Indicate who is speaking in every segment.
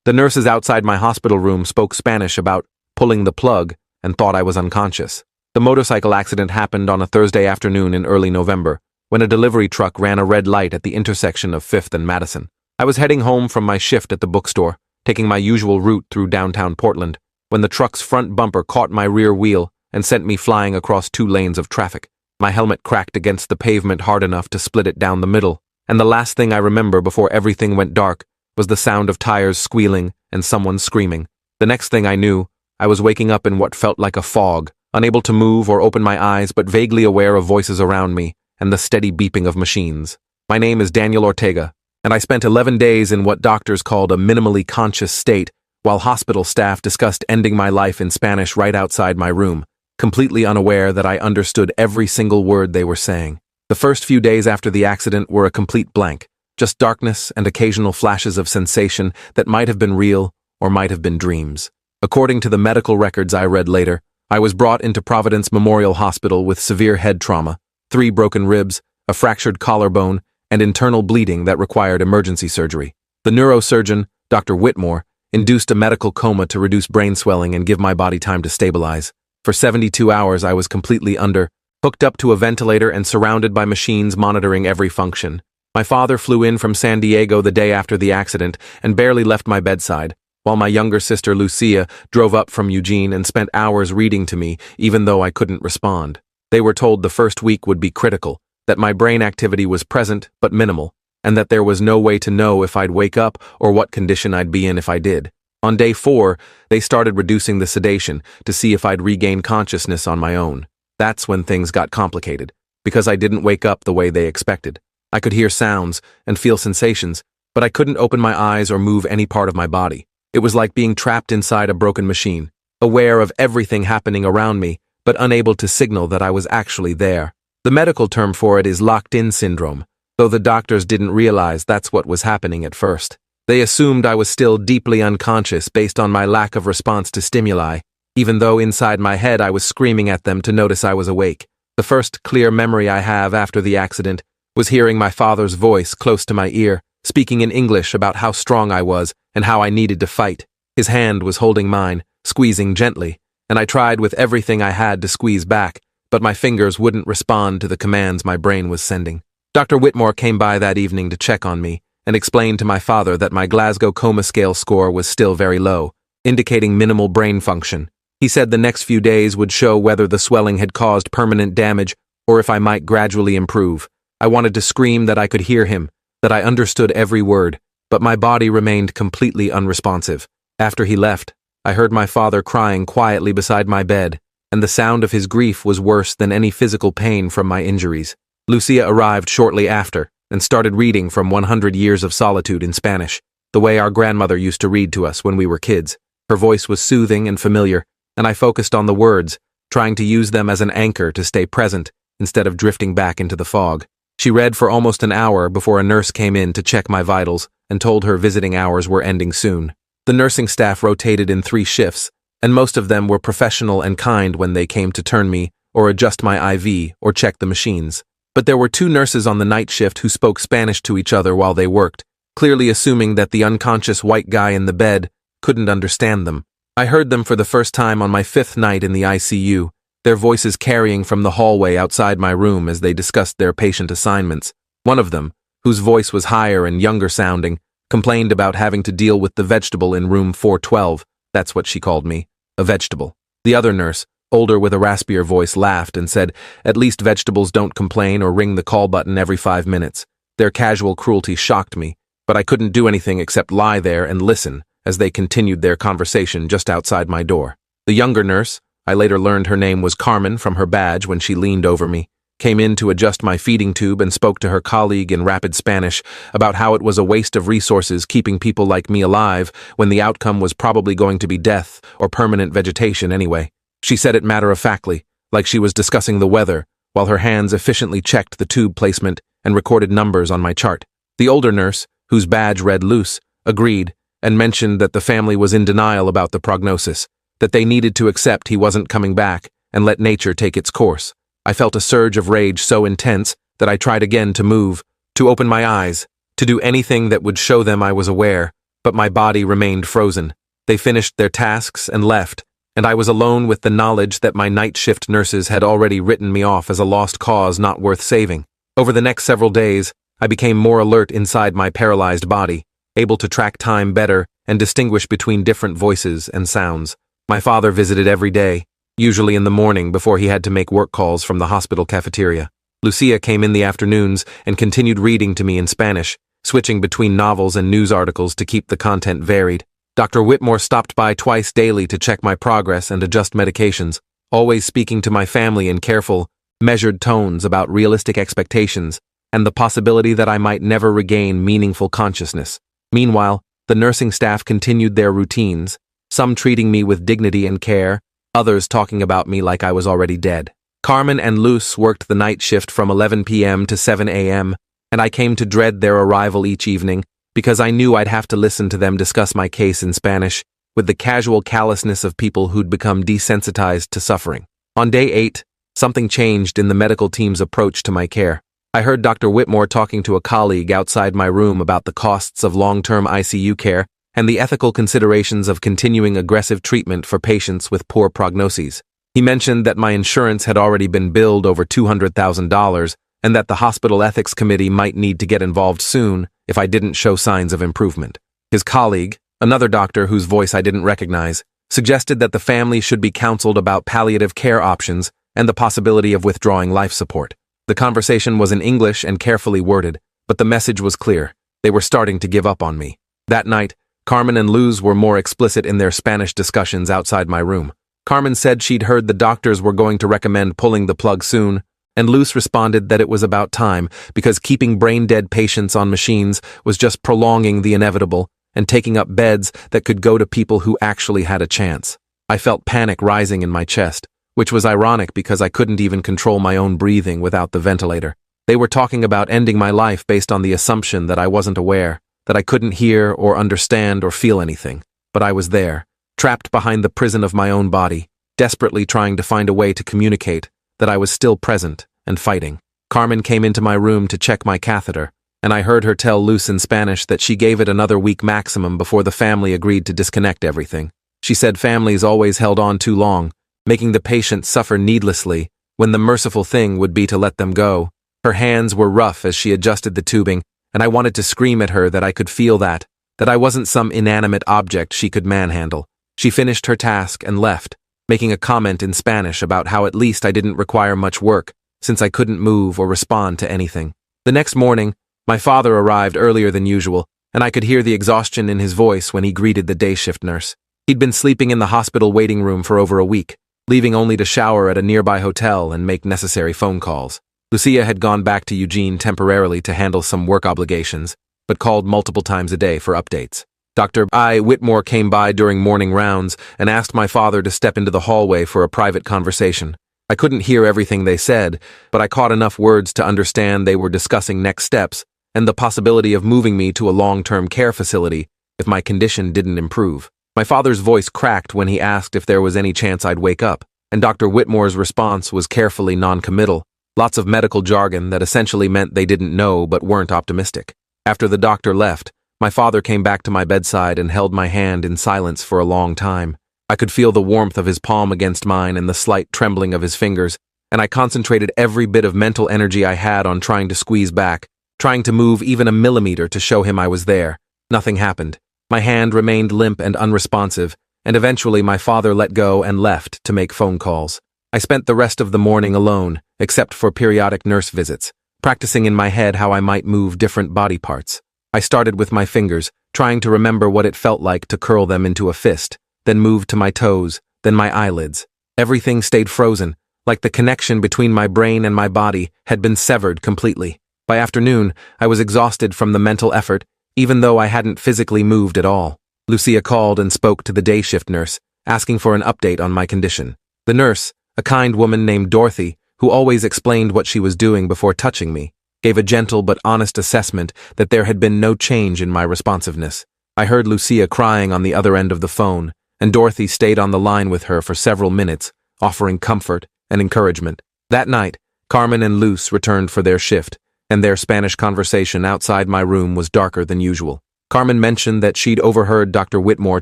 Speaker 1: The nurses outside my hospital room spoke Spanish about pulling the plug and thought I was unconscious. The motorcycle accident happened on a Thursday afternoon in early November, when a delivery truck ran a red light at the intersection of 5th and Madison. I was heading home from my shift at the bookstore, taking my usual route through downtown Portland, when the truck's front bumper caught my rear wheel and sent me flying across 2 lanes of traffic. My helmet cracked against the pavement hard enough to split it down the middle, and the last thing I remember before everything went dark was the sound of tires squealing and someone screaming. The next thing I knew, I was waking up in what felt like a fog, unable to move or open my eyes but vaguely aware of voices around me and the steady beeping of machines. My name is Daniel Ortega, and I spent 11 days in what doctors called a minimally conscious state, while hospital staff discussed ending my life in Spanish right outside my room, completely unaware that I understood every single word they were saying. The first few days after the accident were a complete blank, just darkness and occasional flashes of sensation that might have been real or might have been dreams. According to the medical records I read later, I was brought into Providence Memorial Hospital with severe head trauma, 3 broken ribs, a fractured collarbone, and internal bleeding that required emergency surgery. The neurosurgeon, Dr. Whitmore, induced a medical coma to reduce brain swelling and give my body time to stabilize. For 72 hours I was completely hooked up to a ventilator and surrounded by machines monitoring every function. My father flew in from San Diego the day after the accident and barely left my bedside, while my younger sister Lucia drove up from Eugene and spent hours reading to me even though I couldn't respond. They were told the first week would be critical, that my brain activity was present but minimal, and that there was no way to know if I'd wake up or what condition I'd be in if I did. On day 4, they started reducing the sedation to see if I'd regain consciousness on my own. That's when things got complicated, because I didn't wake up the way they expected. I could hear sounds and feel sensations, but I couldn't open my eyes or move any part of my body. It was like being trapped inside a broken machine, aware of everything happening around me, but unable to signal that I was actually there. The medical term for it is locked-in syndrome, though the doctors didn't realize that's what was happening at first. They assumed I was still deeply unconscious based on my lack of response to stimuli, even though inside my head I was screaming at them to notice I was awake. The first clear memory I have after the accident was hearing my father's voice close to my ear, speaking in English about how strong I was and how I needed to fight. His hand was holding mine, squeezing gently, and I tried with everything I had to squeeze back, but my fingers wouldn't respond to the commands my brain was sending. Dr. Whitmore came by that evening to check on me and explained to my father that my Glasgow Coma Scale score was still very low, indicating minimal brain function. He said the next few days would show whether the swelling had caused permanent damage or if I might gradually improve. I wanted to scream that I could hear him, that I understood every word, but my body remained completely unresponsive. After he left, I heard my father crying quietly beside my bed, and the sound of his grief was worse than any physical pain from my injuries. Lucia arrived shortly after and started reading from 100 Years of Solitude in Spanish, the way our grandmother used to read to us when we were kids. Her voice was soothing and familiar, and I focused on the words, trying to use them as an anchor to stay present instead of drifting back into the fog. She read for almost an hour before a nurse came in to check my vitals and told her visiting hours were ending soon. The nursing staff rotated in 3 shifts, and most of them were professional and kind when they came to turn me or adjust my IV or check the machines. But there were 2 nurses on the night shift who spoke Spanish to each other while they worked, clearly assuming that the unconscious white guy in the bed couldn't understand them. I heard them for the first time on my 5th night in the ICU, their voices carrying from the hallway outside my room as they discussed their patient assignments. One of them, whose voice was higher and younger sounding, complained about having to deal with the vegetable in room 412, that's what she called me, a vegetable. The other nurse, older with a raspier voice, laughed and said, "At least vegetables don't complain or ring the call button every 5 minutes." Their casual cruelty shocked me, but I couldn't do anything except lie there and listen as they continued their conversation just outside my door. The younger nurse, I later learned her name was Carmen from her badge when she leaned over me, came in to adjust my feeding tube and spoke to her colleague in rapid Spanish about how it was a waste of resources keeping people like me alive when the outcome was probably going to be death or permanent vegetation anyway. She said it matter-of-factly, like she was discussing the weather, while her hands efficiently checked the tube placement and recorded numbers on my chart. The older nurse, whose badge read loose, agreed and mentioned that the family was in denial about the prognosis, that they needed to accept he wasn't coming back and let nature take its course. I felt a surge of rage so intense that I tried again to move, to open my eyes, to do anything that would show them I was aware, but my body remained frozen. They finished their tasks and left, and I was alone with the knowledge that my night shift nurses had already written me off as a lost cause not worth saving. Over the next several days, I became more alert inside my paralyzed body, able to track time better and distinguish between different voices and sounds. My father visited every day, usually in the morning before he had to make work calls from the hospital cafeteria. Lucia came in the afternoons and continued reading to me in Spanish, switching between novels and news articles to keep the content varied. Dr. Whitmore stopped by twice daily to check my progress and adjust medications, always speaking to my family in careful, measured tones about realistic expectations and the possibility that I might never regain meaningful consciousness. Meanwhile, the nursing staff continued their routines, some treating me with dignity and care, others talking about me like I was already dead. Carmen and Luz worked the night shift from 11 p.m. to 7 a.m., and I came to dread their arrival each evening because I knew I'd have to listen to them discuss my case in Spanish with the casual callousness of people who'd become desensitized to suffering. On day 8, something changed in the medical team's approach to my care. I heard Dr. Whitmore talking to a colleague outside my room about the costs of long-term ICU care and the ethical considerations of continuing aggressive treatment for patients with poor prognoses. He mentioned that my insurance had already been billed over $200,000 and that the hospital ethics committee might need to get involved soon if I didn't show signs of improvement. His colleague, another doctor whose voice I didn't recognize, suggested that the family should be counseled about palliative care options and the possibility of withdrawing life support. The conversation was in English and carefully worded, but the message was clear. They were starting to give up on me. That night, Carmen and Luz were more explicit in their Spanish discussions outside my room. Carmen said she'd heard the doctors were going to recommend pulling the plug soon, and Luz responded that it was about time because keeping brain-dead patients on machines was just prolonging the inevitable and taking up beds that could go to people who actually had a chance. I felt panic rising in my chest, which was ironic because I couldn't even control my own breathing without the ventilator. They were talking about ending my life based on the assumption that I wasn't aware, that I couldn't hear or understand or feel anything. But I was there, trapped behind the prison of my own body, desperately trying to find a way to communicate that I was still present and fighting. Carmen came into my room to check my catheter, and I heard her tell Luz in Spanish that she gave it another week maximum before the family agreed to disconnect everything. She said families always held on too long, making the patient suffer needlessly when the merciful thing would be to let them go. Her hands were rough as she adjusted the tubing, and I wanted to scream at her that I could feel that I wasn't some inanimate object she could manhandle. She finished her task and left, making a comment in Spanish about how at least I didn't require much work, since I couldn't move or respond to anything. The next morning, my father arrived earlier than usual, and I could hear the exhaustion in his voice when he greeted the day shift nurse. He'd been sleeping in the hospital waiting room for over a week, leaving only to shower at a nearby hotel and make necessary phone calls. Lucia had gone back to Eugene temporarily to handle some work obligations, but called multiple times a day for updates. Dr. Whitmore came by during morning rounds and asked my father to step into the hallway for a private conversation. I couldn't hear everything they said, but I caught enough words to understand they were discussing next steps and the possibility of moving me to a long-term care facility if my condition didn't improve. My father's voice cracked when he asked if there was any chance I'd wake up, and Dr. Whitmore's response was carefully non-committal, lots of medical jargon that essentially meant they didn't know but weren't optimistic. After the doctor left, my father came back to my bedside and held my hand in silence for a long time. I could feel the warmth of his palm against mine and the slight trembling of his fingers, and I concentrated every bit of mental energy I had on trying to squeeze back, trying to move even a millimeter to show him I was there. Nothing happened. My hand remained limp and unresponsive, and eventually my father let go and left to make phone calls. I spent the rest of the morning alone, except for periodic nurse visits, practicing in my head how I might move different body parts. I started with my fingers, trying to remember what it felt like to curl them into a fist, then moved to my toes, then my eyelids. Everything stayed frozen, like the connection between my brain and my body had been severed completely. By afternoon, I was exhausted from the mental effort, even though I hadn't physically moved at all. Lucia called and spoke to the day shift nurse, asking for an update on my condition. The nurse, a kind woman named Dorothy, who always explained what she was doing before touching me, gave a gentle but honest assessment that there had been no change in my responsiveness. I heard Lucia crying on the other end of the phone, and Dorothy stayed on the line with her for several minutes, offering comfort and encouragement. That night, Carmen and Luz returned for their shift, and their Spanish conversation outside my room was darker than usual. Carmen mentioned that she'd overheard Dr. Whitmore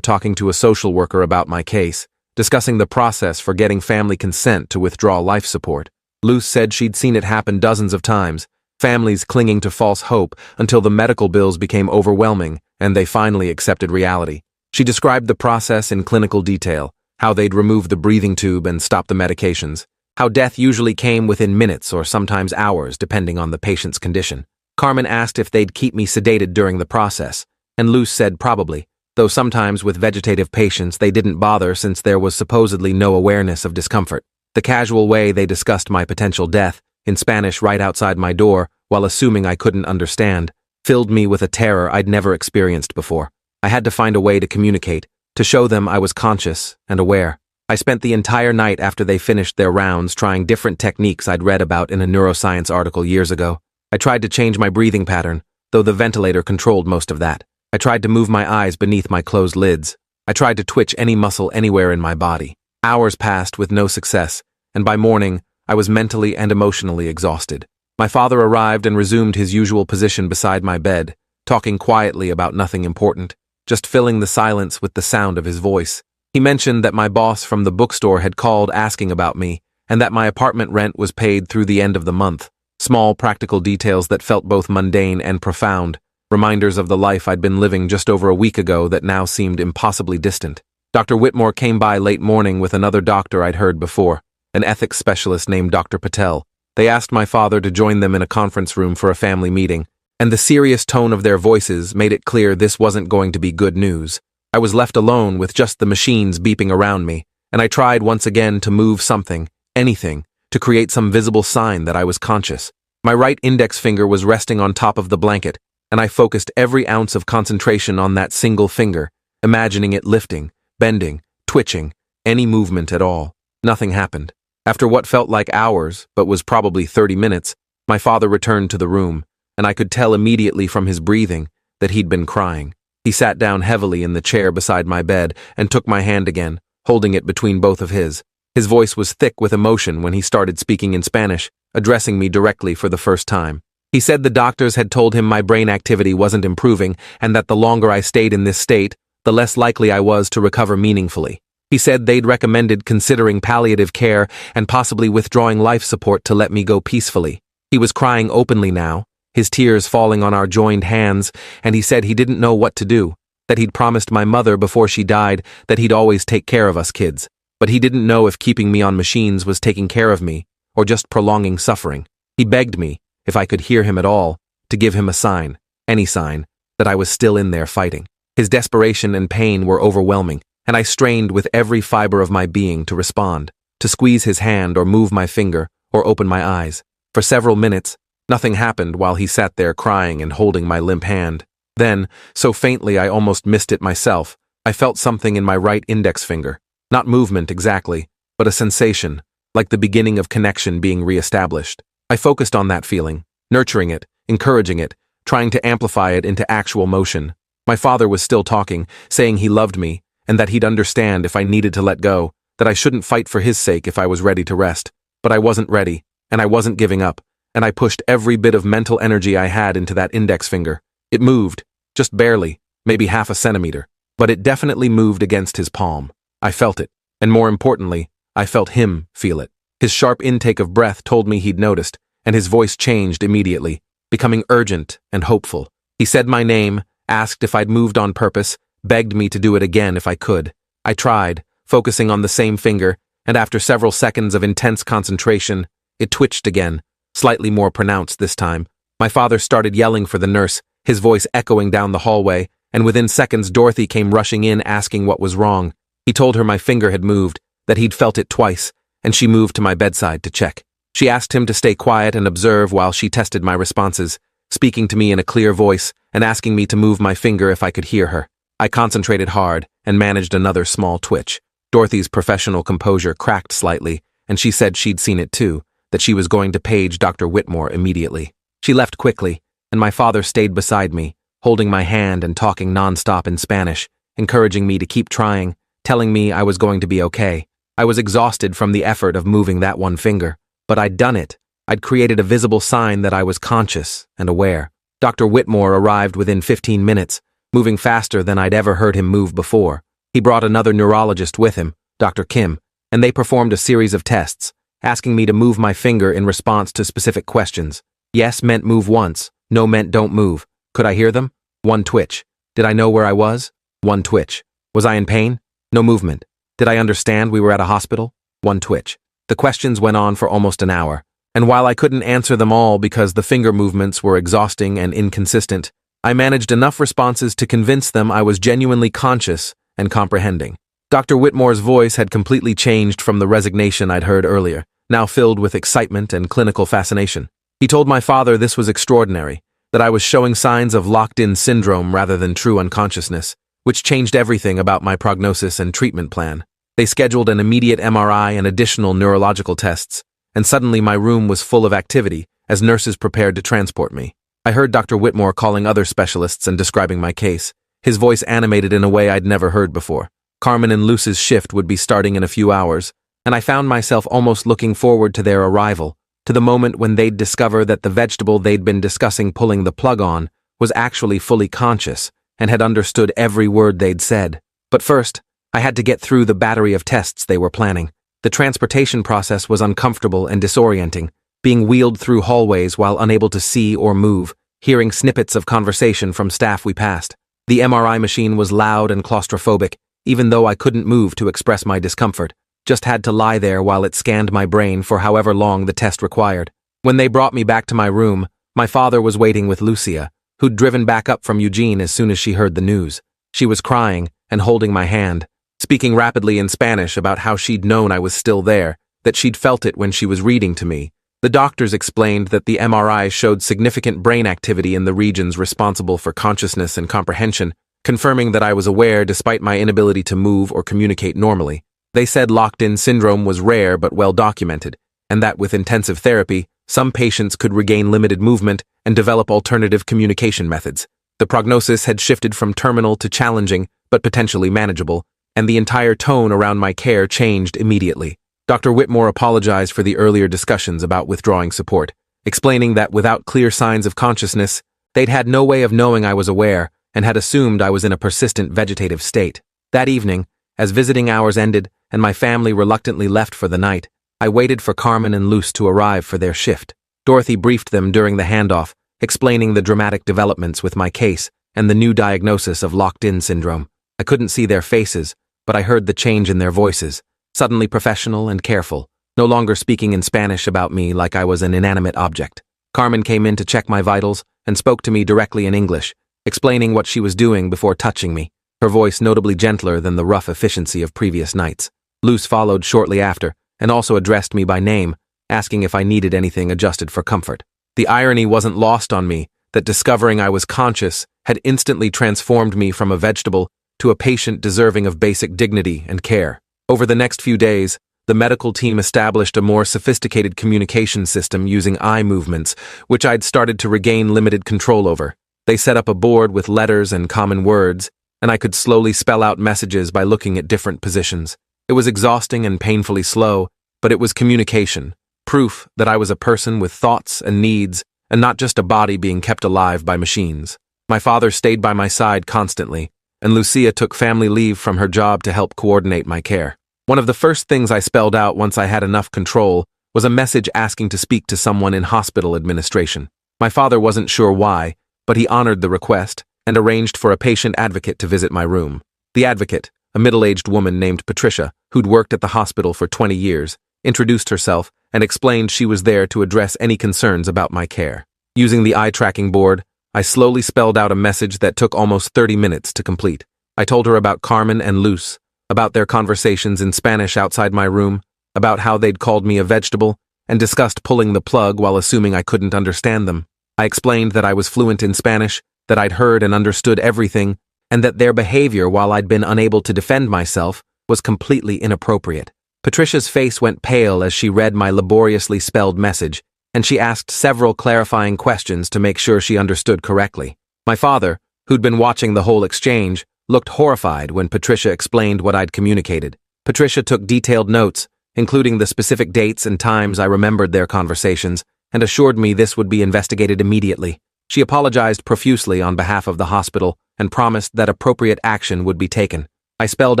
Speaker 1: talking to a social worker about my case, discussing the process for getting family consent to withdraw life support. Luce said she'd seen it happen dozens of times, families clinging to false hope until the medical bills became overwhelming and they finally accepted reality. She described the process in clinical detail, how they'd remove the breathing tube and stop the medications, how death usually came within minutes or sometimes hours depending on the patient's condition. Carmen asked if they'd keep me sedated during the process, and Luce said probably, though sometimes with vegetative patients they didn't bother since there was supposedly no awareness of discomfort. The casual way they discussed my potential death, in Spanish right outside my door, while assuming I couldn't understand, filled me with a terror I'd never experienced before. I had to find a way to communicate, to show them I was conscious and aware. I spent the entire night after they finished their rounds trying different techniques I'd read about in a neuroscience article years ago. I tried to change my breathing pattern, though the ventilator controlled most of that. I tried to move my eyes beneath my closed lids. I tried to twitch any muscle anywhere in my body. Hours passed with no success, and by morning, I was mentally and emotionally exhausted. My father arrived and resumed his usual position beside my bed, talking quietly about nothing important, just filling the silence with the sound of his voice. He mentioned that my boss from the bookstore had called asking about me, and that my apartment rent was paid through the end of the month. Small, practical details that felt both mundane and profound, reminders of the life I'd been living just over a week ago that now seemed impossibly distant. Dr. Whitmore came by late morning with another doctor I'd heard before, an ethics specialist named Dr. Patel. They asked my father to join them in a conference room for a family meeting, and the serious tone of their voices made it clear this wasn't going to be good news. I was left alone with just the machines beeping around me, and I tried once again to move something, anything, to create some visible sign that I was conscious. My right index finger was resting on top of the blanket, and I focused every ounce of concentration on that single finger, imagining it lifting, bending, twitching, any movement at all. Nothing happened. After what felt like hours, but was probably 30 minutes, my father returned to the room, and I could tell immediately from his breathing that he'd been crying. He sat down heavily in the chair beside my bed and took my hand again, holding it between both of his. His voice was thick with emotion when he started speaking in Spanish, addressing me directly for the first time. He said the doctors had told him my brain activity wasn't improving and that the longer I stayed in this state, the less likely I was to recover meaningfully. He said they'd recommended considering palliative care and possibly withdrawing life support to let me go peacefully. He was crying openly now, his tears falling on our joined hands, and he said he didn't know what to do, that he'd promised my mother before she died that he'd always take care of us kids, but he didn't know if keeping me on machines was taking care of me or just prolonging suffering. He begged me, if I could hear him at all, to give him a sign, any sign, that I was still in there fighting. His desperation and pain were overwhelming, and I strained with every fiber of my being to respond, to squeeze his hand or move my finger or open my eyes. For several minutes, nothing happened while he sat there crying and holding my limp hand. Then, so faintly I almost missed it myself, I felt something in my right index finger. Not movement exactly, but a sensation, like the beginning of connection being reestablished. I focused on that feeling, nurturing it, encouraging it, trying to amplify it into actual motion. My father was still talking, saying he loved me, and that he'd understand if I needed to let go, that I shouldn't fight for his sake if I was ready to rest. But I wasn't ready, and I wasn't giving up, and I pushed every bit of mental energy I had into that index finger. It moved, just barely, maybe half a centimeter, but it definitely moved against his palm. I felt it, and more importantly, I felt him feel it. His sharp intake of breath told me he'd noticed, and his voice changed immediately, becoming urgent and hopeful. He said my name, asked if I'd moved on purpose, begged me to do it again if I could. I tried, focusing on the same finger, and after several seconds of intense concentration, it twitched again, slightly more pronounced this time. My father started yelling for the nurse, his voice echoing down the hallway, and within seconds Dorothy came rushing in asking what was wrong. He told her my finger had moved, that he'd felt it twice, and she moved to my bedside to check. She asked him to stay quiet and observe while she tested my responses, speaking to me in a clear voice and asking me to move my finger if I could hear her. I concentrated hard and managed another small twitch. Dorothy's professional composure cracked slightly, and she said she'd seen it too, that she was going to page Dr. Whitmore immediately. She left quickly, and my father stayed beside me, holding my hand and talking nonstop in Spanish, encouraging me to keep trying, telling me I was going to be okay. I was exhausted from the effort of moving that one finger, but I'd done it. I'd created a visible sign that I was conscious and aware. Dr. Whitmore arrived within 15 minutes, moving faster than I'd ever heard him move before. He brought another neurologist with him, Dr. Kim, and they performed a series of tests, asking me to move my finger in response to specific questions. Yes meant move once, no meant don't move. Could I hear them? One twitch. Did I know where I was? One twitch. Was I in pain? No movement. Did I understand we were at a hospital? One twitch. The questions went on for almost an hour, and while I couldn't answer them all because the finger movements were exhausting and inconsistent, I managed enough responses to convince them I was genuinely conscious and comprehending. Dr. Whitmore's voice had completely changed from the resignation I'd heard earlier, now filled with excitement and clinical fascination. He told my father this was extraordinary, that I was showing signs of locked-in syndrome rather than true unconsciousness, which changed everything about my prognosis and treatment plan. They scheduled an immediate MRI and additional neurological tests, and suddenly my room was full of activity as nurses prepared to transport me. I heard Dr. Whitmore calling other specialists and describing my case, his voice animated in a way I'd never heard before. Carmen and Luce's shift would be starting in a few hours, and I found myself almost looking forward to their arrival, to the moment when they'd discover that the vegetable they'd been discussing pulling the plug on was actually fully conscious and had understood every word they'd said. But first, I had to get through the battery of tests they were planning. The transportation process was uncomfortable and disorienting, being wheeled through hallways while unable to see or move, hearing snippets of conversation from staff we passed. The MRI machine was loud and claustrophobic, even though I couldn't move to express my discomfort, just had to lie there while it scanned my brain for however long the test required. When they brought me back to my room, my father was waiting with Lucia, who'd driven back up from Eugene as soon as she heard the news. She was crying and holding my hand, speaking rapidly in Spanish about how she'd known I was still there, that she'd felt it when she was reading to me. The doctors explained that the MRI showed significant brain activity in the regions responsible for consciousness and comprehension, confirming that I was aware despite my inability to move or communicate normally. They said locked-in syndrome was rare but well documented, and that with intensive therapy, some patients could regain limited movement and develop alternative communication methods. The prognosis had shifted from terminal to challenging, but potentially manageable, and the entire tone around my care changed immediately. Dr. Whitmore apologized for the earlier discussions about withdrawing support, explaining that without clear signs of consciousness, they'd had no way of knowing I was aware and had assumed I was in a persistent vegetative state. That evening, as visiting hours ended and my family reluctantly left for the night, I waited for Carmen and Luce to arrive for their shift. Dorothy briefed them during the handoff, explaining the dramatic developments with my case and the new diagnosis of locked-in syndrome. I couldn't see their faces, but I heard the change in their voices, suddenly professional and careful, no longer speaking in Spanish about me like I was an inanimate object. Carmen came in to check my vitals and spoke to me directly in English, explaining what she was doing before touching me, her voice notably gentler than the rough efficiency of previous nights. Luce followed shortly after, and also addressed me by name, asking if I needed anything adjusted for comfort. The irony wasn't lost on me that discovering I was conscious had instantly transformed me from a vegetable to a patient deserving of basic dignity and care. Over the next few days, the medical team established a more sophisticated communication system using eye movements, which I'd started to regain limited control over. They set up a board with letters and common words, and I could slowly spell out messages by looking at different positions. It was exhausting and painfully slow, but it was communication, proof that I was a person with thoughts and needs, and not just a body being kept alive by machines. My father stayed by my side constantly, and Lucia took family leave from her job to help coordinate my care. One of the first things I spelled out once I had enough control was a message asking to speak to someone in hospital administration. My father wasn't sure why, but he honored the request and arranged for a patient advocate to visit my room. The advocate, a middle-aged woman named Patricia, who'd worked at the hospital for 20 years, introduced herself and explained she was there to address any concerns about my care. Using the eye-tracking board, I slowly spelled out a message that took almost 30 minutes to complete. I told her about Carmen and Luce, about their conversations in Spanish outside my room, about how they'd called me a vegetable, and discussed pulling the plug while assuming I couldn't understand them. I explained that I was fluent in Spanish, that I'd heard and understood everything, and that their behavior while I'd been unable to defend myself was completely inappropriate. Patricia's face went pale as she read my laboriously spelled message, and she asked several clarifying questions to make sure she understood correctly. My father, who'd been watching the whole exchange, looked horrified when Patricia explained what I'd communicated. Patricia took detailed notes, including the specific dates and times I remembered their conversations, and assured me this would be investigated immediately. She apologized profusely on behalf of the hospital and promised that appropriate action would be taken. I spelled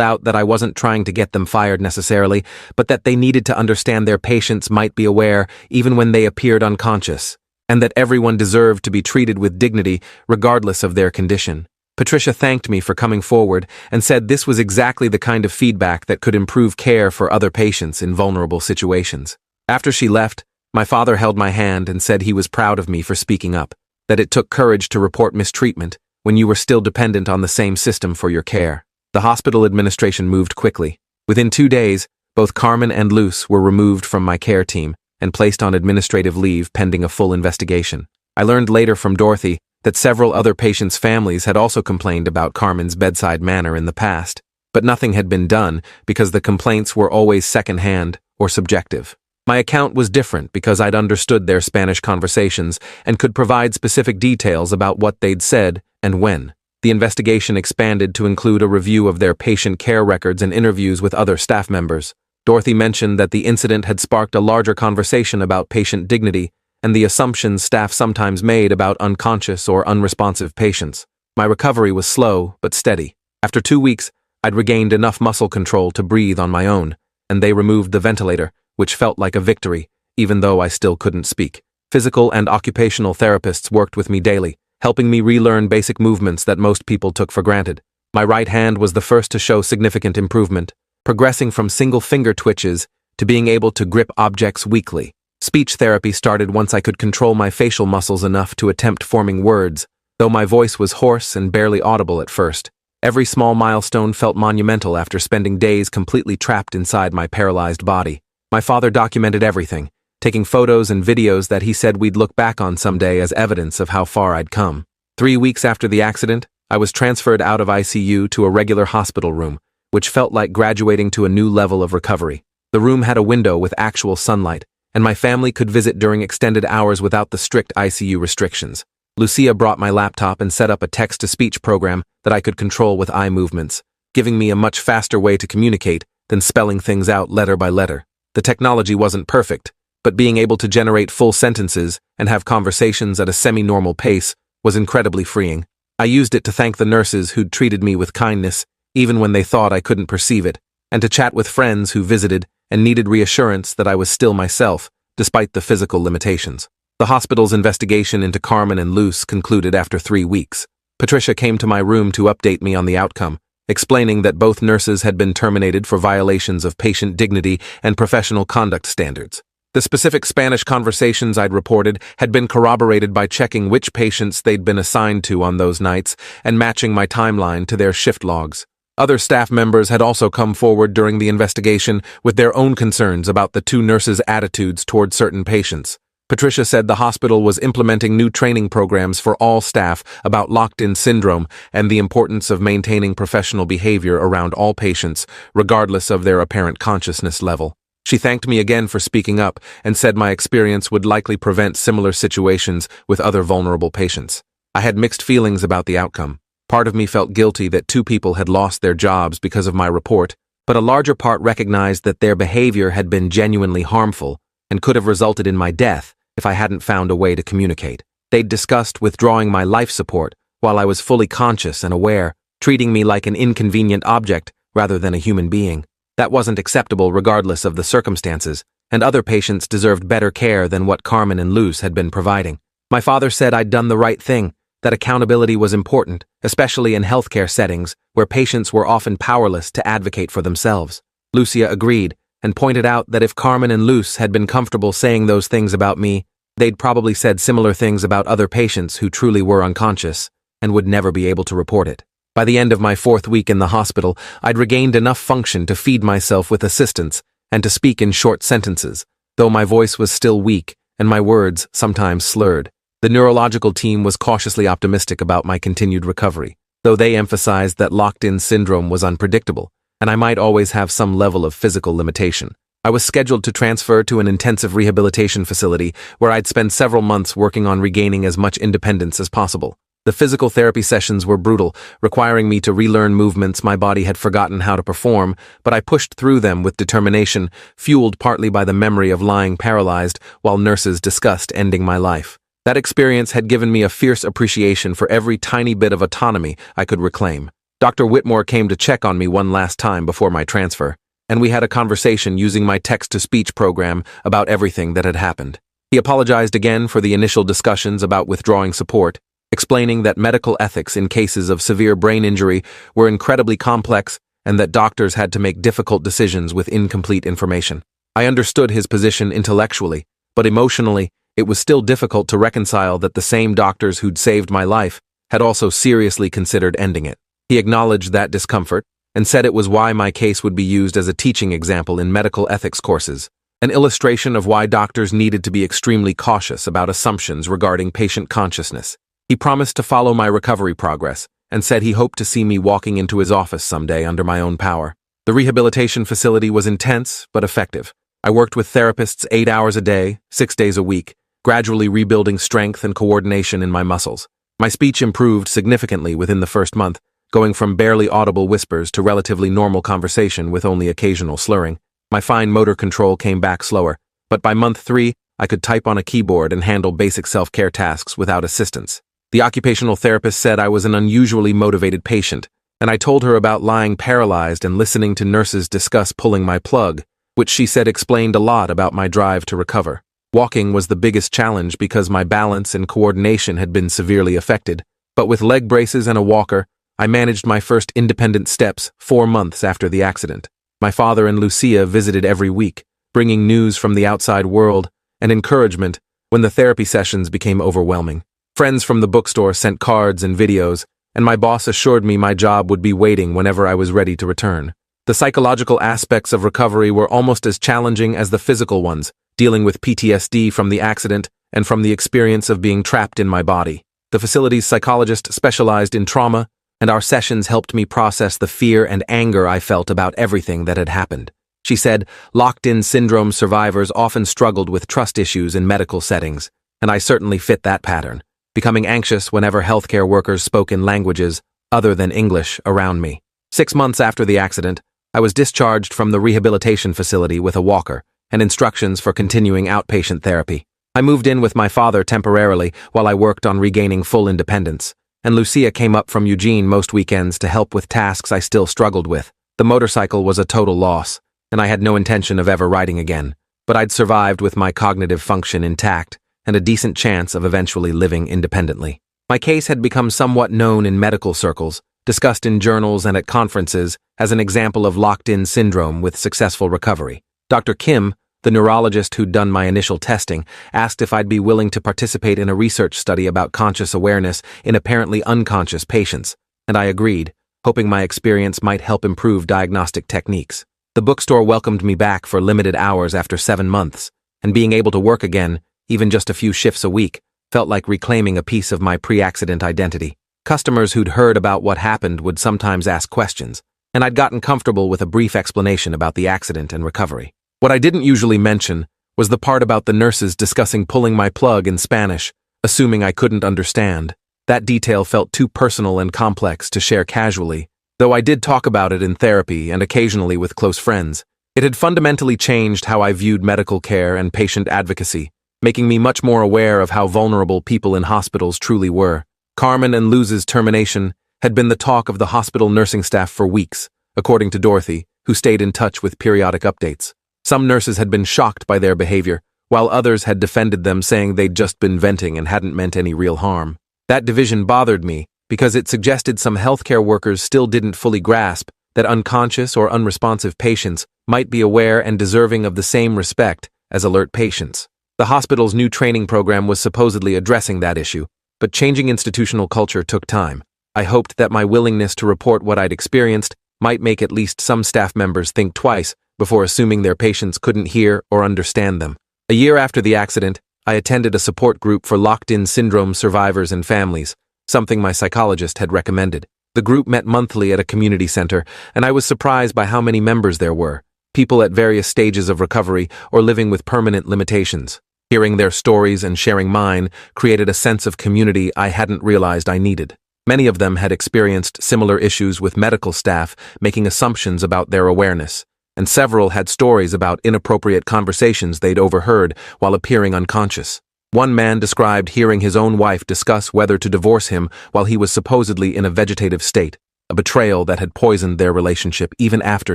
Speaker 1: out that I wasn't trying to get them fired necessarily, but that they needed to understand their patients might be aware even when they appeared unconscious, and that everyone deserved to be treated with dignity regardless of their condition. Patricia thanked me for coming forward and said this was exactly the kind of feedback that could improve care for other patients in vulnerable situations. After she left, my father held my hand and said he was proud of me for speaking up, that it took courage to report mistreatment when you were still dependent on the same system for your care. The hospital administration moved quickly. Within 2 days, both Carmen and Luz were removed from my care team and placed on administrative leave pending a full investigation. I learned later from Dorothy that several other patients' families had also complained about Carmen's bedside manner in the past, but nothing had been done because the complaints were always secondhand or subjective. My account was different because I'd understood their Spanish conversations and could provide specific details about what they'd said and when. The investigation expanded to include a review of their patient care records and interviews with other staff members. Dorothy mentioned that the incident had sparked a larger conversation about patient dignity and the assumptions staff sometimes made about unconscious or unresponsive patients. My recovery was slow but steady. After 2 weeks, I'd regained enough muscle control to breathe on my own, and they removed the ventilator, which felt like a victory, even though I still couldn't speak. Physical and occupational therapists worked with me daily, helping me relearn basic movements that most people took for granted. My right hand was the first to show significant improvement, progressing from single finger twitches to being able to grip objects weakly. Speech therapy started once I could control my facial muscles enough to attempt forming words, though my voice was hoarse and barely audible at first. Every small milestone felt monumental after spending days completely trapped inside my paralyzed body. My father documented everything, taking photos and videos that he said we'd look back on someday as evidence of how far I'd come. 3 weeks after the accident, I was transferred out of ICU to a regular hospital room, which felt like graduating to a new level of recovery. The room had a window with actual sunlight, and my family could visit during extended hours without the strict ICU restrictions. Lucia brought my laptop and set up a text-to-speech program that I could control with eye movements, giving me a much faster way to communicate than spelling things out letter by letter. The technology wasn't perfect, but being able to generate full sentences and have conversations at a semi-normal pace was incredibly freeing. I used it to thank the nurses who'd treated me with kindness, even when they thought I couldn't perceive it, and to chat with friends who visited and needed reassurance that I was still myself, despite the physical limitations. The hospital's investigation into Carmen and Luz concluded after 3 weeks. Patricia came to my room to update me on the outcome, explaining that both nurses had been terminated for violations of patient dignity and professional conduct standards. The specific Spanish conversations I'd reported had been corroborated by checking which patients they'd been assigned to on those nights and matching my timeline to their shift logs. Other staff members had also come forward during the investigation with their own concerns about the 2 nurses' attitudes toward certain patients. Patricia said the hospital was implementing new training programs for all staff about locked-in syndrome and the importance of maintaining professional behavior around all patients, regardless of their apparent consciousness level. She thanked me again for speaking up and said my experience would likely prevent similar situations with other vulnerable patients. I had mixed feelings about the outcome. Part of me felt guilty that 2 people had lost their jobs because of my report, but a larger part recognized that their behavior had been genuinely harmful and could have resulted in my death if I hadn't found a way to communicate. They'd discussed withdrawing my life support while I was fully conscious and aware, treating me like an inconvenient object rather than a human being. That wasn't acceptable regardless of the circumstances, and other patients deserved better care than what Carmen and Luz had been providing. My father said I'd done the right thing, that accountability was important, especially in healthcare settings where patients were often powerless to advocate for themselves. Lucia agreed and pointed out that if Carmen and Luz had been comfortable saying those things about me, they'd probably said similar things about other patients who truly were unconscious and would never be able to report it. By the end of my 4th week in the hospital, I'd regained enough function to feed myself with assistance and to speak in short sentences, though my voice was still weak and my words sometimes slurred. The neurological team was cautiously optimistic about my continued recovery, though they emphasized that locked-in syndrome was unpredictable, and I might always have some level of physical limitation. I was scheduled to transfer to an intensive rehabilitation facility where I'd spend several months working on regaining as much independence as possible. The physical therapy sessions were brutal, requiring me to relearn movements my body had forgotten how to perform, but I pushed through them with determination, fueled partly by the memory of lying paralyzed while nurses discussed ending my life. That experience had given me a fierce appreciation for every tiny bit of autonomy I could reclaim. Dr. Whitmore came to check on me one last time before my transfer, and we had a conversation using my text-to-speech program about everything that had happened. He apologized again for the initial discussions about withdrawing support, explaining that medical ethics in cases of severe brain injury were incredibly complex and that doctors had to make difficult decisions with incomplete information. I understood his position intellectually, but emotionally, it was still difficult to reconcile that the same doctors who'd saved my life had also seriously considered ending it. He acknowledged that discomfort and said it was why my case would be used as a teaching example in medical ethics courses, an illustration of why doctors needed to be extremely cautious about assumptions regarding patient consciousness. He promised to follow my recovery progress and said he hoped to see me walking into his office someday under my own power. The rehabilitation facility was intense but effective. I worked with therapists 8 hours a day, 6 days a week, gradually rebuilding strength and coordination in my muscles. My speech improved significantly within the first month, going from barely audible whispers to relatively normal conversation with only occasional slurring. My fine motor control came back slower, but by month 3, I could type on a keyboard and handle basic self-care tasks without assistance. The occupational therapist said I was an unusually motivated patient, and I told her about lying paralyzed and listening to nurses discuss pulling my plug, which she said explained a lot about my drive to recover. Walking was the biggest challenge because my balance and coordination had been severely affected, but with leg braces and a walker, I managed my first independent steps 4 months after the accident. My father and Lucia visited every week, bringing news from the outside world and encouragement when the therapy sessions became overwhelming. Friends from the bookstore sent cards and videos, and my boss assured me my job would be waiting whenever I was ready to return. The psychological aspects of recovery were almost as challenging as the physical ones, dealing with PTSD from the accident and from the experience of being trapped in my body. The facility's psychologist specialized in trauma, and our sessions helped me process the fear and anger I felt about everything that had happened. She said locked-in syndrome survivors often struggled with trust issues in medical settings, and I certainly fit that pattern, becoming anxious whenever healthcare workers spoke in languages other than English around me. 6 months after the accident, I was discharged from the rehabilitation facility with a walker and instructions for continuing outpatient therapy. I moved in with my father temporarily while I worked on regaining full independence, and Lucia came up from Eugene most weekends to help with tasks I still struggled with. The motorcycle was a total loss, and I had no intention of ever riding again, but I'd survived with my cognitive function intact and a decent chance of eventually living independently. My case had become somewhat known in medical circles, discussed in journals and at conferences as an example of locked-in syndrome with successful recovery. Dr. Kim, the neurologist who'd done my initial testing, asked if I'd be willing to participate in a research study about conscious awareness in apparently unconscious patients, and I agreed, hoping my experience might help improve diagnostic techniques. The bookstore welcomed me back for limited hours after 7 months, and being able to work again, even just a few shifts a week, felt like reclaiming a piece of my pre-accident identity. Customers who'd heard about what happened would sometimes ask questions, and I'd gotten comfortable with a brief explanation about the accident and recovery. What I didn't usually mention was the part about the nurses discussing pulling my plug in Spanish, assuming I couldn't understand. That detail felt too personal and complex to share casually, though I did talk about it in therapy and occasionally with close friends. It had fundamentally changed how I viewed medical care and patient advocacy, making me much more aware of how vulnerable people in hospitals truly were. Carmen and Luz's termination had been the talk of the hospital nursing staff for weeks, according to Dorothy, who stayed in touch with periodic updates. Some nurses had been shocked by their behavior, while others had defended them, saying they'd just been venting and hadn't meant any real harm. That division bothered me because it suggested some healthcare workers still didn't fully grasp that unconscious or unresponsive patients might be aware and deserving of the same respect as alert patients. The hospital's new training program was supposedly addressing that issue, but changing institutional culture took time. I hoped that my willingness to report what I'd experienced might make at least some staff members think twice before assuming their patients couldn't hear or understand them. A year after the accident, I attended a support group for locked-in syndrome survivors and families, something my psychologist had recommended. The group met monthly at a community center, and I was surprised by how many members there were, people at various stages of recovery or living with permanent limitations. Hearing their stories and sharing mine created a sense of community I hadn't realized I needed. Many of them had experienced similar issues with medical staff making assumptions about their awareness, and several had stories about inappropriate conversations they'd overheard while appearing unconscious. One man described hearing his own wife discuss whether to divorce him while he was supposedly in a vegetative state, a betrayal that had poisoned their relationship even after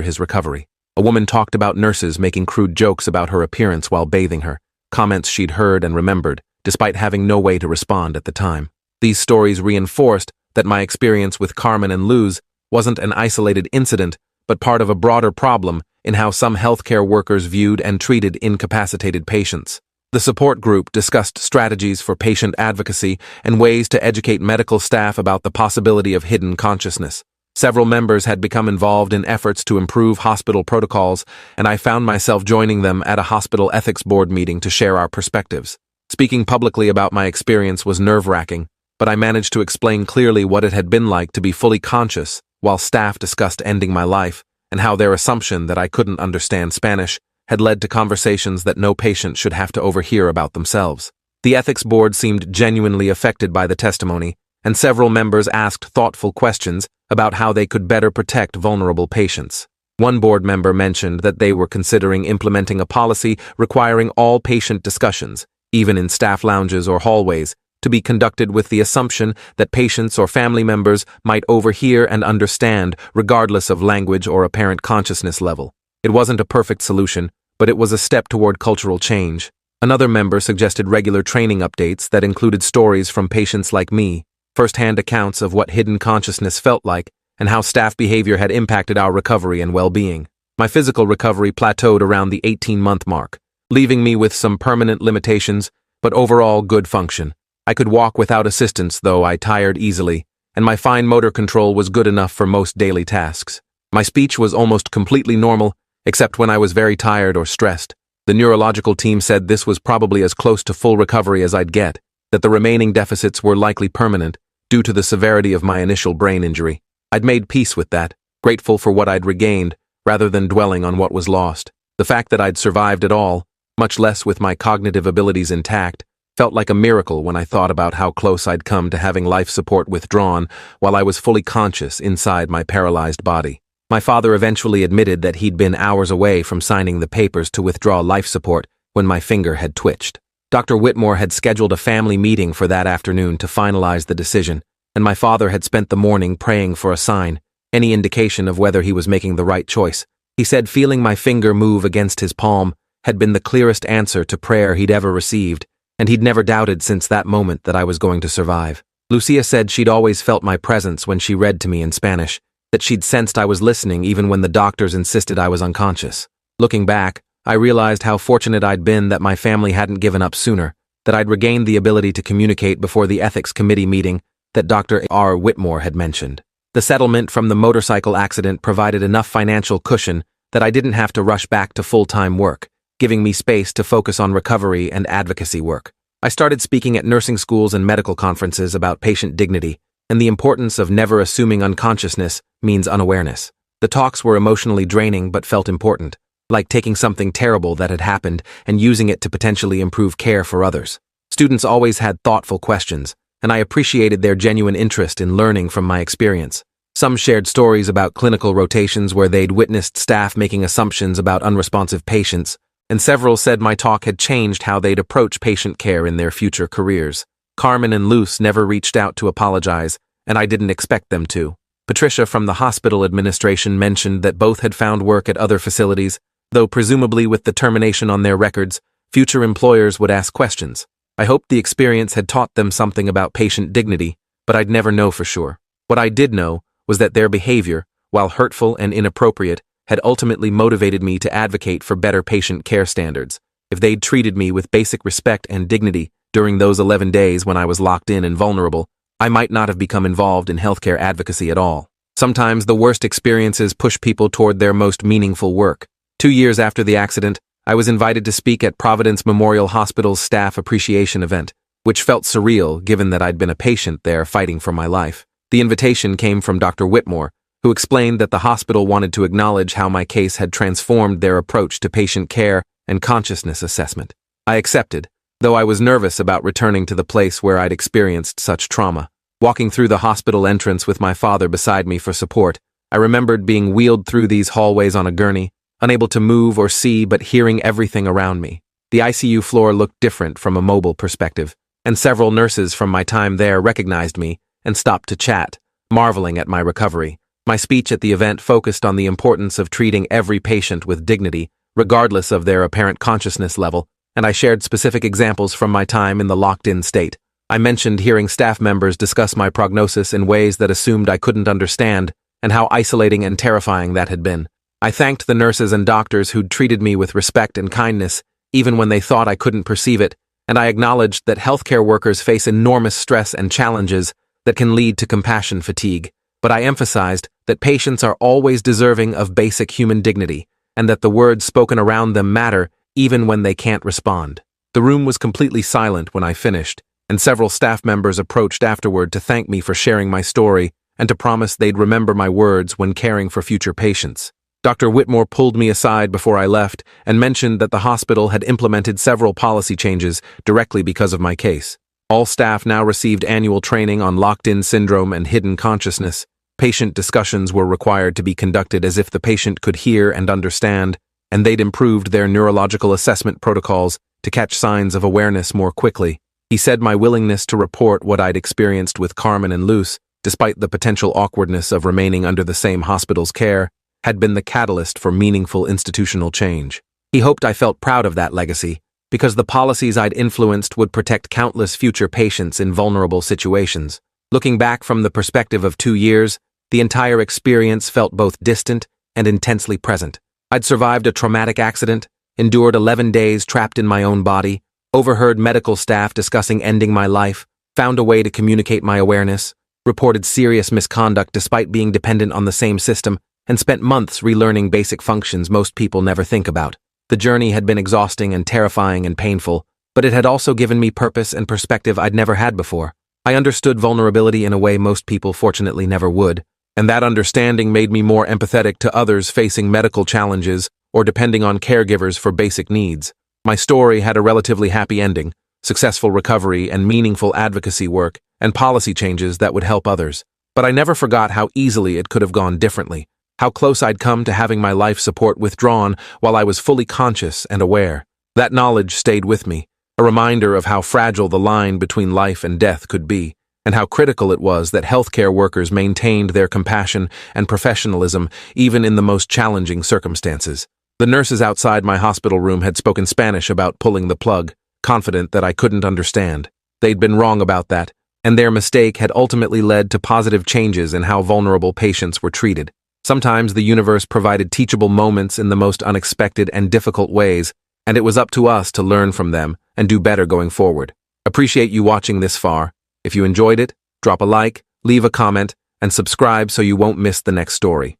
Speaker 1: his recovery. A woman talked about nurses making crude jokes about her appearance while bathing her, comments she'd heard and remembered, despite having no way to respond at the time. These stories reinforced that my experience with Carmen and Luz wasn't an isolated incident, but part of a broader problem in how some healthcare workers viewed and treated incapacitated patients. The support group discussed strategies for patient advocacy and ways to educate medical staff about the possibility of hidden consciousness. Several members had become involved in efforts to improve hospital protocols, and I found myself joining them at a hospital ethics board meeting to share our perspectives. Speaking publicly about my experience was nerve-wracking, but I managed to explain clearly what it had been like to be fully conscious while staff discussed ending my life, and how their assumption that I couldn't understand Spanish had led to conversations that no patient should have to overhear about themselves. The ethics board seemed genuinely affected by the testimony, and several members asked thoughtful questions about how they could better protect vulnerable patients. One board member mentioned that they were considering implementing a policy requiring all patient discussions, even in staff lounges or hallways, to be conducted with the assumption that patients or family members might overhear and understand regardless of language or apparent consciousness level. It wasn't a perfect solution, but it was a step toward cultural change. Another member suggested regular training updates that included stories from patients like me, first-hand accounts of what hidden consciousness felt like and how staff behavior had impacted our recovery and well-being. My physical recovery plateaued around the 18-month mark, leaving me with some permanent limitations, but overall good function. I could walk without assistance, though I tired easily, and my fine motor control was good enough for most daily tasks. My speech was almost completely normal, except when I was very tired or stressed. The neurological team said this was probably as close to full recovery as I'd get, that the remaining deficits were likely permanent due to the severity of my initial brain injury. I'd made peace with that, grateful for what I'd regained, rather than dwelling on what was lost. The fact that I'd survived at all, much less with my cognitive abilities intact, felt like a miracle when I thought about how close I'd come to having life support withdrawn while I was fully conscious inside my paralyzed body. My father eventually admitted that he'd been hours away from signing the papers to withdraw life support when my finger had twitched. Dr. Whitmore had scheduled a family meeting for that afternoon to finalize the decision, and my father had spent the morning praying for a sign, any indication of whether he was making the right choice. He said feeling my finger move against his palm had been the clearest answer to prayer he'd ever received, and he'd never doubted since that moment that I was going to survive. Lucia said she'd always felt my presence when she read to me in Spanish, that she'd sensed I was listening even when the doctors insisted I was unconscious. Looking back, I realized how fortunate I'd been that my family hadn't given up sooner, that I'd regained the ability to communicate before the ethics committee meeting that Dr. R. Whitmore had mentioned. The settlement from the motorcycle accident provided enough financial cushion that I didn't have to rush back to full-time work, giving me space to focus on recovery and advocacy work. I started speaking at nursing schools and medical conferences about patient dignity and the importance of never assuming unconsciousness means unawareness. The talks were emotionally draining but felt important, like taking something terrible that had happened and using it to potentially improve care for others. Students always had thoughtful questions, and I appreciated their genuine interest in learning from my experience. Some shared stories about clinical rotations where they'd witnessed staff making assumptions about unresponsive patients, and several said my talk had changed how they'd approach patient care in their future careers. Carmen and Luz never reached out to apologize, and I didn't expect them to. Patricia from the hospital administration mentioned that both had found work at other facilities, though presumably with the termination on their records, future employers would ask questions. I hoped the experience had taught them something about patient dignity, but I'd never know for sure. What I did know was that their behavior, while hurtful and inappropriate, had ultimately motivated me to advocate for better patient care standards. If they'd treated me with basic respect and dignity during those 11 days when I was locked in and vulnerable, I might not have become involved in healthcare advocacy at all. Sometimes the worst experiences push people toward their most meaningful work. 2 years after the accident, I was invited to speak at Providence Memorial Hospital's staff appreciation event, which felt surreal given that I'd been a patient there fighting for my life. The invitation came from Dr. Whitmore, who explained that the hospital wanted to acknowledge how my case had transformed their approach to patient care and consciousness assessment. I accepted, though I was nervous about returning to the place where I'd experienced such trauma. Walking through the hospital entrance with my father beside me for support, I remembered being wheeled through these hallways on a gurney, unable to move or see but hearing everything around me. The ICU floor looked different from a mobile perspective, and several nurses from my time there recognized me and stopped to chat, marveling at my recovery. My speech at the event focused on the importance of treating every patient with dignity, regardless of their apparent consciousness level, and I shared specific examples from my time in the locked-in state. I mentioned hearing staff members discuss my prognosis in ways that assumed I couldn't understand, and how isolating and terrifying that had been. I thanked the nurses and doctors who'd treated me with respect and kindness, even when they thought I couldn't perceive it, and I acknowledged that healthcare workers face enormous stress and challenges that can lead to compassion fatigue. But I emphasized that patients are always deserving of basic human dignity, and that the words spoken around them matter even when they can't respond. The room was completely silent when I finished, and several staff members approached afterward to thank me for sharing my story and to promise they'd remember my words when caring for future patients. Dr. Whitmore pulled me aside before I left and mentioned that the hospital had implemented several policy changes directly because of my case. All staff now received annual training on locked-in syndrome and hidden consciousness. Patient discussions were required to be conducted as if the patient could hear and understand, and they'd improved their neurological assessment protocols to catch signs of awareness more quickly. He said my willingness to report what I'd experienced with Carmen and Luce, despite the potential awkwardness of remaining under the same hospital's care, had been the catalyst for meaningful institutional change. He hoped I felt proud of that legacy, because the policies I'd influenced would protect countless future patients in vulnerable situations. Looking back from the perspective of 2 years, the entire experience felt both distant and intensely present. I'd survived a traumatic accident, endured 11 days trapped in my own body, overheard medical staff discussing ending my life, found a way to communicate my awareness, reported serious misconduct despite being dependent on the same system, and spent months relearning basic functions most people never think about. The journey had been exhausting and terrifying and painful, but it had also given me purpose and perspective I'd never had before. I understood vulnerability in a way most people fortunately never would, and that understanding made me more empathetic to others facing medical challenges or depending on caregivers for basic needs. My story had a relatively happy ending, successful recovery and meaningful advocacy work, and policy changes that would help others. But I never forgot how easily it could have gone differently, how close I'd come to having my life support withdrawn while I was fully conscious and aware. That knowledge stayed with me, a reminder of how fragile the line between life and death could be, and how critical it was that healthcare workers maintained their compassion and professionalism even in the most challenging circumstances. The nurses outside my hospital room had spoken Spanish about pulling the plug, confident that I couldn't understand. They'd been wrong about that, and their mistake had ultimately led to positive changes in how vulnerable patients were treated. Sometimes the universe provided teachable moments in the most unexpected and difficult ways, and it was up to us to learn from them and do better going forward. Appreciate you watching this far. If you enjoyed it, drop a like, leave a comment, and subscribe so you won't miss the next story.